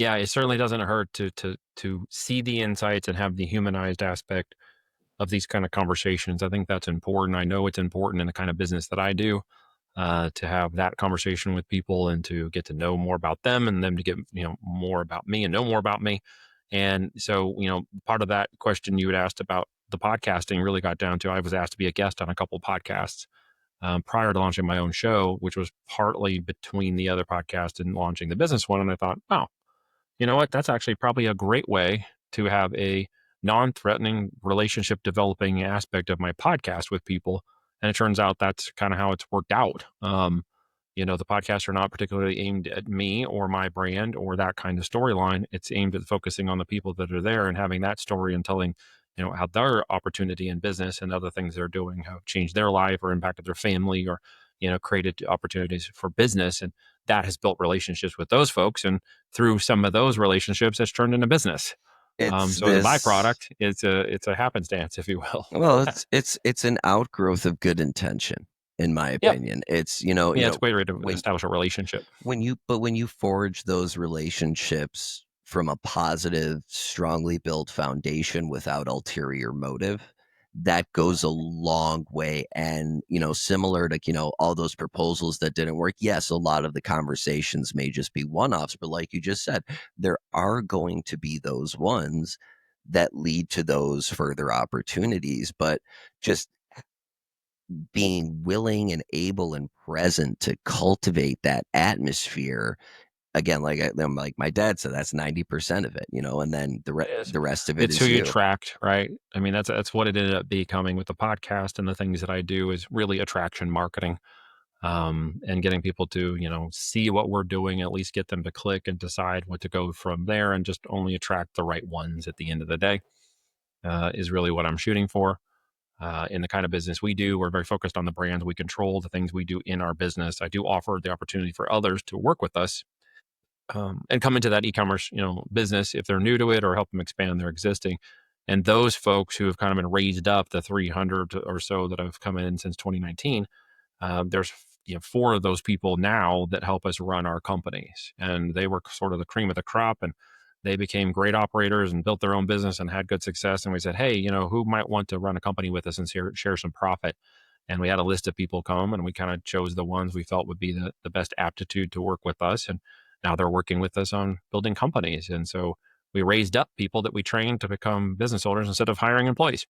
Yeah, it certainly doesn't hurt to see the insights and have the humanized aspect of these kind of conversations. I think that's important. I know it's important in the kind of business that I do, to have that conversation with people and to get to know more about them and them to get, more about me and know more about me. And so, part of that question you had asked about the podcasting really got down to I was asked to be a guest on a couple of podcasts prior to launching my own show, which was partly between the other podcast and launching the business one. And I thought, oh, you know what? That's actually probably a great way to have a non-threatening relationship developing aspect of my podcast with people. And it turns out that's kind of how it's worked out. The podcasts are not particularly aimed at me or my brand or that kind of storyline. It's aimed at focusing on the people that are there and having that story and telling, how their opportunity in business and other things they're doing have changed their life or impacted their family or, created opportunities for business. And that has built relationships with those folks. And through some of those relationships, has turned into business. It's So as a this, byproduct, it's a happenstance, if you will. well, it's an outgrowth of good intention, in my Yep. opinion. It's, Yeah, it's a great way to when establish a relationship. when you forge those relationships from a positive, strongly built foundation without ulterior motive, that goes a long way. And, similar to, all those proposals that didn't work, yes, a lot of the conversations may just be one-offs, but like you just said, there are going to be those ones that lead to those further opportunities. But just being willing and able and present to cultivate that atmosphere again, like my dad said, that's 90% of it, and then It is. the rest of it It's who is you you. attract, right? I mean, that's what it ended up becoming with the podcast and the things that I do is really attraction marketing, and getting people to, see what we're doing, at least get them to click and decide what to go from there, and just only attract the right ones at the end of the day, is really what I'm shooting for. In the kind of business we do, we're very focused on the brands we control, the things we do in our business. I do offer the opportunity for others to work with us, and come into that e-commerce, business if they're new to it or help them expand their existing. And those folks who have kind of been raised up, the 300 or so that have come in since 2019, there's four of those people now that help us run our companies, and they were sort of the cream of the crop, and they became great operators and built their own business and had good success. And we said, hey, who might want to run a company with us and share some profit? And we had a list of people come, and we kind of chose the ones we felt would be the best aptitude to work with us. And now they're working with us on building companies. And so we raised up people that we trained to become business owners instead of hiring employees.